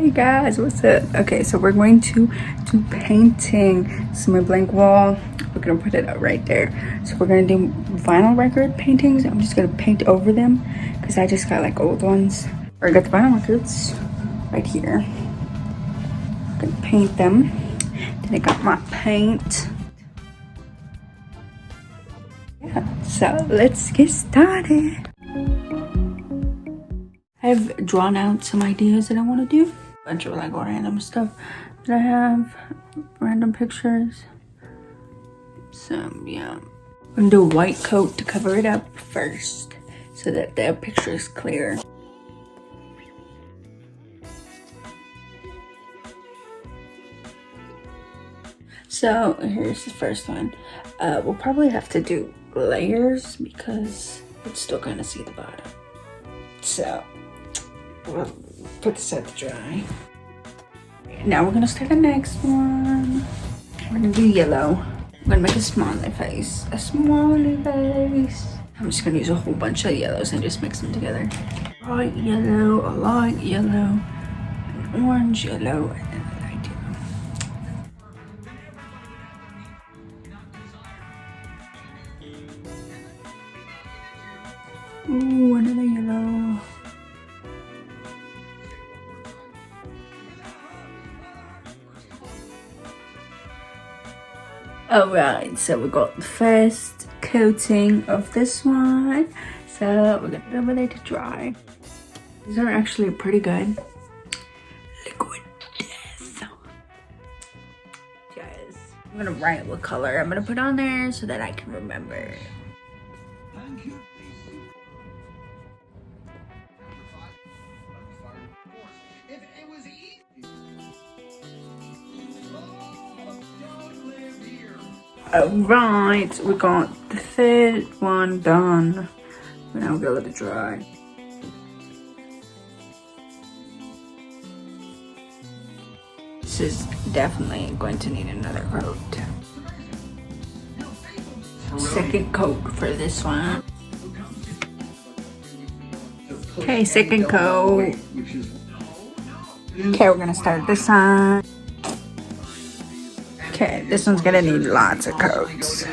Hey guys, what's up? Okay, so we're going to do painting. This is my blank wall. We're gonna put it up right there. So we're gonna do vinyl record paintings. I'm just gonna paint over them because I just got like old ones. Or I got the vinyl records right here. I'm gonna paint them. Then I got my paint. Yeah, so let's get started. I've drawn out some ideas that I want to do. A bunch of like random stuff that I have, random pictures. So yeah, I'm gonna do a white coat to cover it up first so that the picture is clear. So here's the first one. We'll probably have to do layers because it's still kind of see the bottom. So we'll put this out to dry. Now we're gonna start the next one. We're gonna do yellow. I'm gonna make a smiley face. A smiley face. I'm just gonna use a whole bunch of yellows and just mix them together. Bright yellow, a light yellow, an orange yellow, and then a light yellow. Ooh, another yellow. Alright, so we got the first coating of this one. So we're gonna put it over there to dry. These are actually pretty good. Liquid death. Guys, I'm gonna write what color I'm gonna put on there so that I can remember. Alright, we got the third one done. Now we're gonna let it dry. This is definitely going to need another coat. Second coat for this one. Okay, second coat. Okay, we're gonna start this side. Okay, this one's gonna need lots of coats.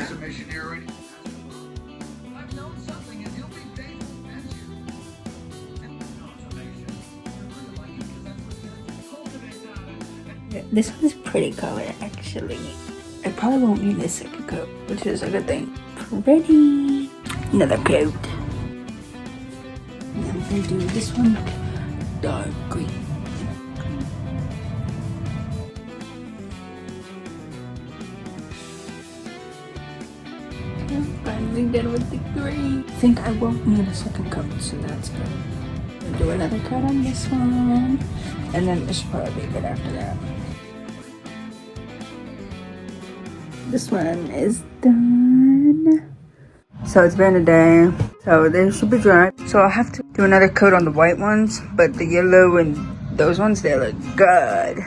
This one's pretty color actually. I probably won't need a second coat, which is a good thing. Pretty. Another coat. And then we're gonna do this one dark green. Finally done with the green. I think I won't need a second coat, so that's good. I'll do another coat on this one, and then this should probably be good after that. This one is done. So it's been a day, so they should be dry. So I'll have to do another coat on the white ones, but the yellow and those ones, they look good.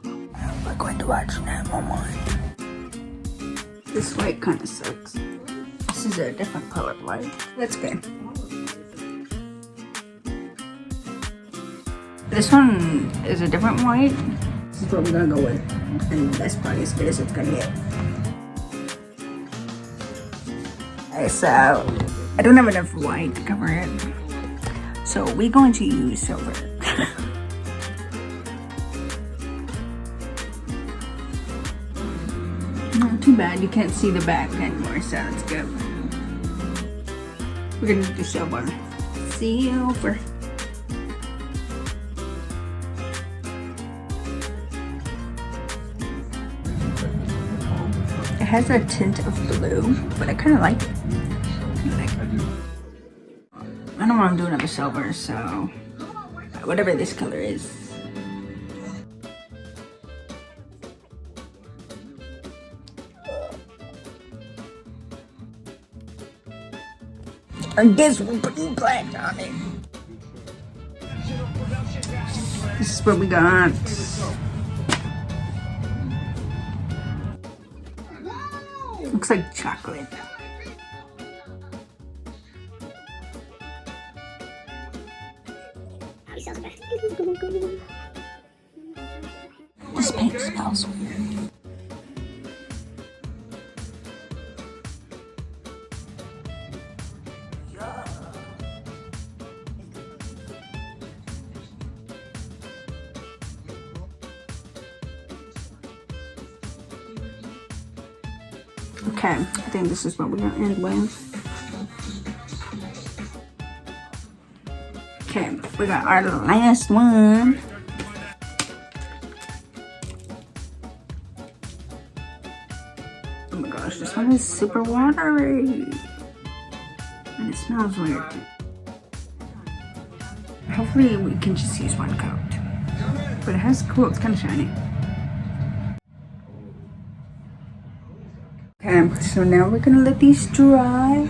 We're going to watch 911. This white kind of sucks. This is a different color white. That's good. This one is a different white. This is what we're gonna go with. And that's probably as good as it's gonna get. Okay, so I don't have enough white to cover it. So we're going to use silver. Not too bad, you can't see the back anymore, so that's good. We're gonna do silver. Silver. It has a tint of blue, but I kind of like it. I don't want to do another silver, so whatever this color is. I guess we're putting black on it. This is what we got. Looks like chocolate. This paint smells weird. Okay, I think this is what we're gonna end with. Okay, we got our last one. Oh my gosh, this one is super watery. And it smells weird. Hopefully we can just use one coat. But it has cool, it's kind of shiny. Okay, so now we're gonna let these dry.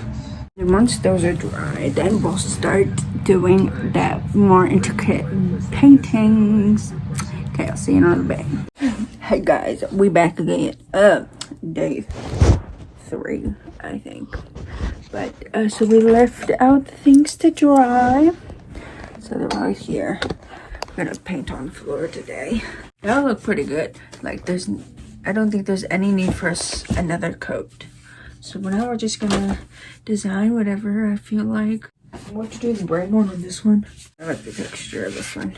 And once those are dry, then we'll start doing the more intricate paintings. Okay, I'll see you in a little bit. Hey guys, we back again. Day 3, I think. But so we left out the things to dry. So they're right here. We're gonna paint on the floor today. That'll look pretty good. Like I don't think there's any need for another coat. So now we're just gonna design whatever I feel like. What to do the bright one on this one? I like the texture of this one.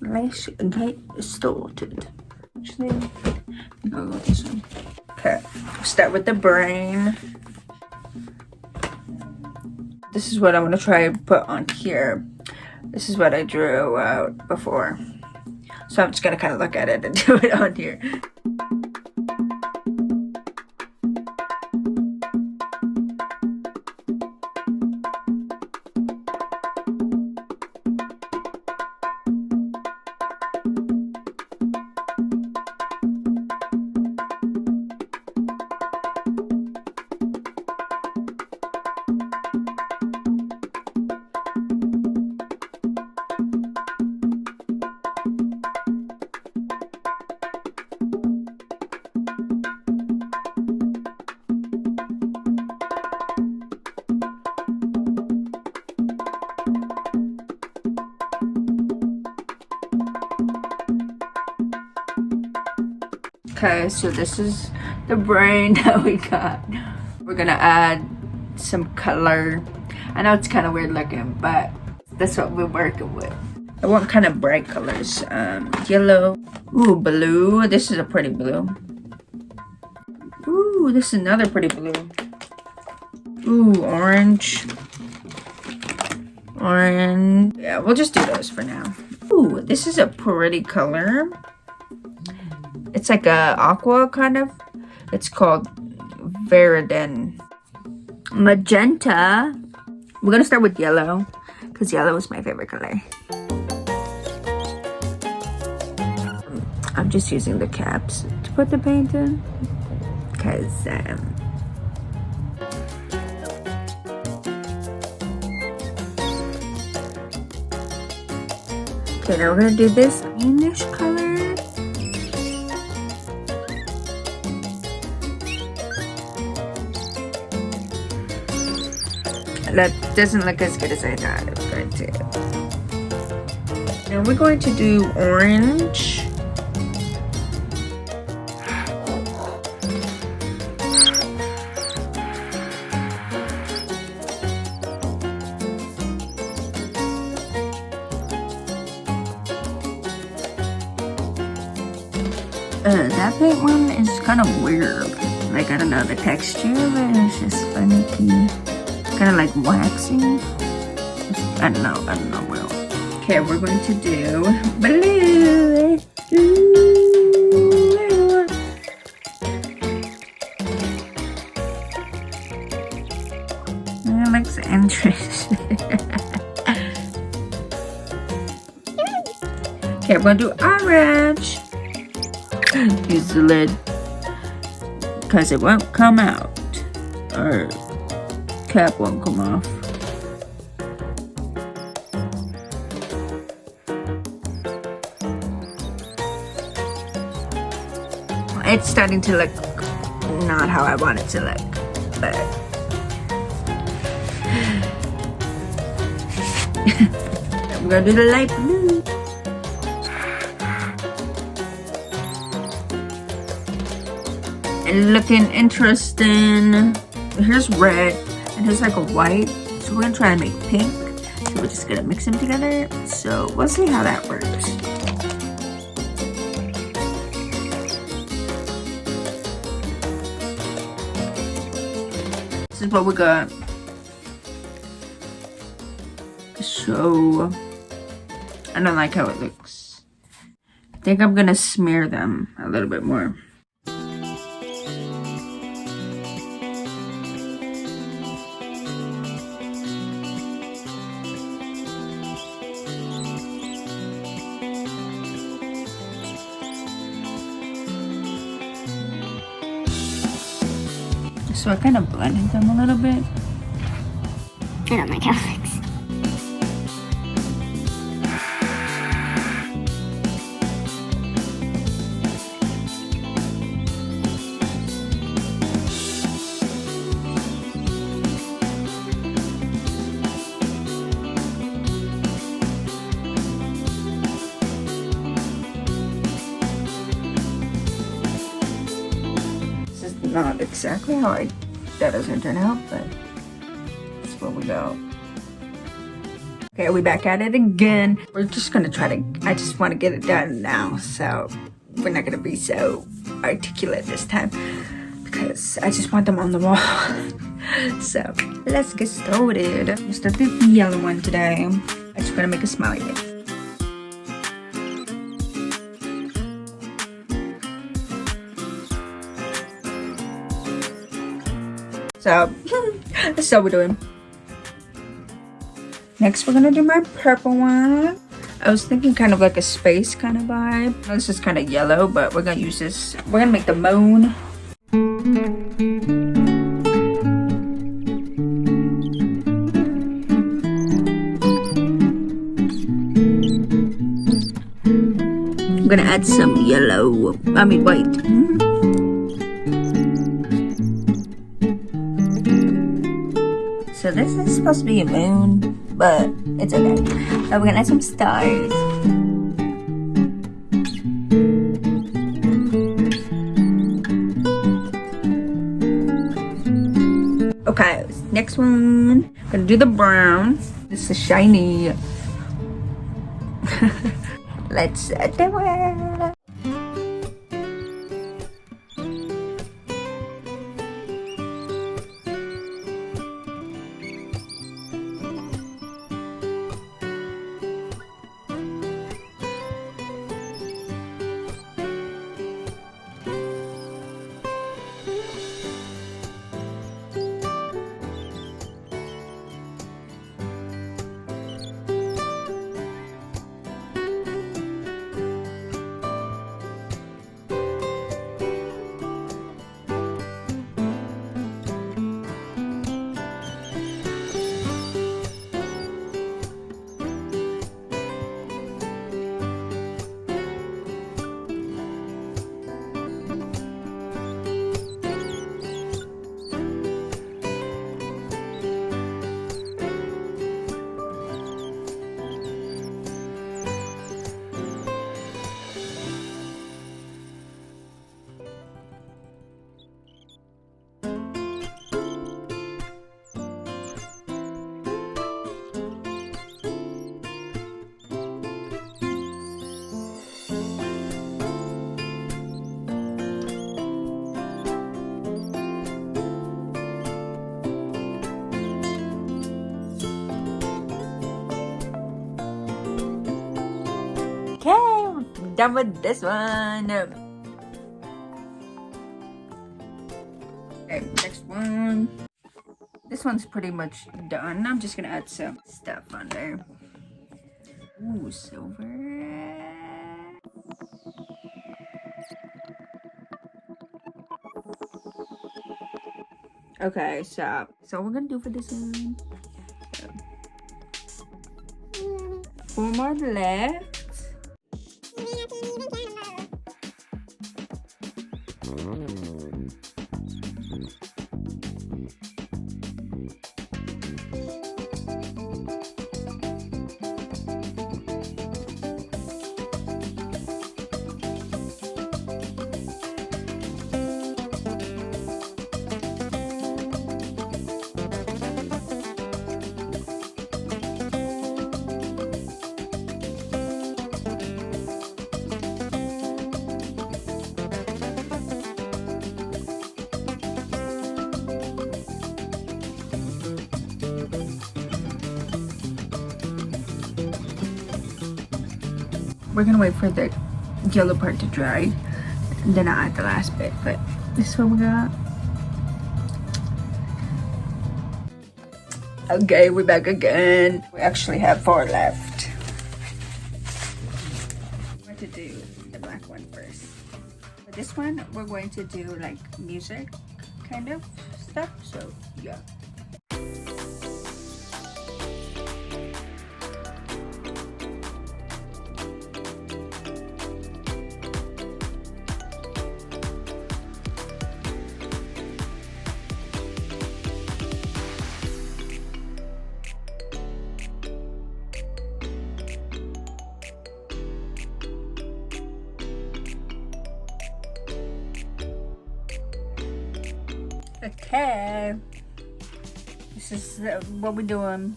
Let's get started. Actually, I'll go with this one. Okay, start with the brain. This is what I'm gonna try and put on here. This is what I drew out before. So I'm just gonna kind of look at it and do it on here. Okay, so this is the brain that we got. We're gonna add some color. I know it's kind of weird looking, but that's what we're working with. I want kind of bright colors. Yellow. Ooh, blue. This is a pretty blue. Ooh, this is another pretty blue. Ooh, orange. Orange. Yeah, we'll just do those for now. Ooh, this is a pretty color. It's like a aqua kind of. It's called Veridin. Magenta. We're gonna start with yellow because yellow is my favorite color. I'm just using the caps to put the paint in because okay, now we're gonna do this greenish color. That doesn't look as good as I thought it was going to. Now we're going to do orange. That paint one is kind of weird. Like, I don't know, the texture of it is just funky. Kind of like waxing. I don't know, well. Okay, we're going to do blue. I like the entrance. Okay, we're going to do orange. Use the lid because it won't come out. Or cap won't come off. It's starting to look not how I want it to look, but We're gonna do the light blue. And looking interesting. Here's red and here's like a white. So we're gonna try and make pink. So we're just gonna mix them together. So we'll see how that works. This is what we got. So I don't like how it looks. I think I'm gonna smear them a little bit more. So I kind of blended them a little bit. I don't like how it looks. Not exactly how that doesn't turn out, but that's what we got. Okay, we back at it again. We're just gonna try to, I just want to get it done now, so we're not gonna be so articulate this time because I just want them on the wall. So let's get started. We'll start with the yellow one today. I'm just gonna make a smiley face. So that's what we're doing. Next, we're gonna do my purple one. I was thinking kind of like a space kind of vibe. This is kind of yellow, but we're gonna use this. We're gonna make the moon. I'm gonna add some yellow, white. So this is supposed to be a moon, but it's okay. Now we're gonna add some stars. Okay, next one. Gonna do the brown. This is shiny. Let's do it. Okay, we're done with this one. Okay, next one. This one's pretty much done. I'm just gonna add some stuff on there. Ooh, silver. Okay, so we're gonna do for this one. So, 4 more left. we're gonna wait for the yellow part to dry, and then I'll add the last bit. But this is what we got. Okay, we're back again. We actually have 4 left. I'm going to do the black one first. For this one, we're going to do like music kind of stuff. So yeah. Okay, this is what we're doing.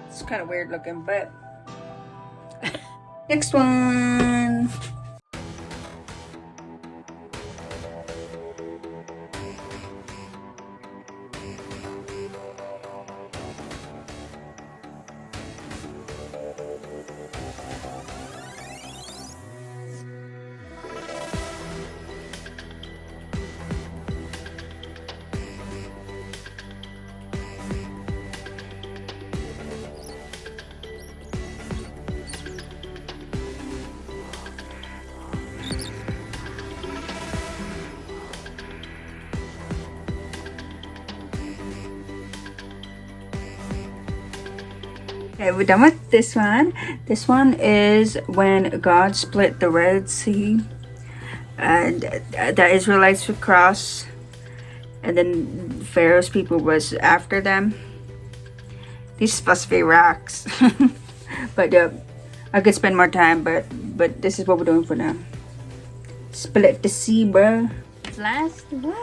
It's kind of weird looking, but next one. Okay, we're done with this one. This one is when God split the Red Sea and the Israelites would cross, and then Pharaoh's people was after them. These supposed to be rocks. But I could spend more time, but this is what we're doing for now. Split the sea, bro. Last one.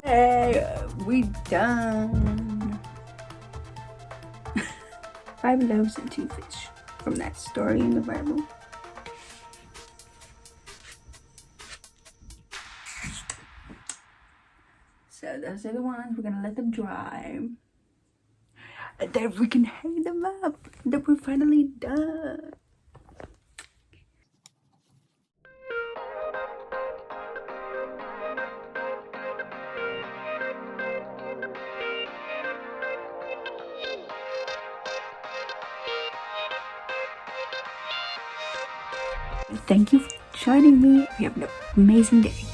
Hey, we done. 5 loaves and 2 fish from that story in the Bible. So those are the ones. We're gonna let them dry, and then we can hang them up. That we're finally done. Thank you for joining me. You have an amazing day.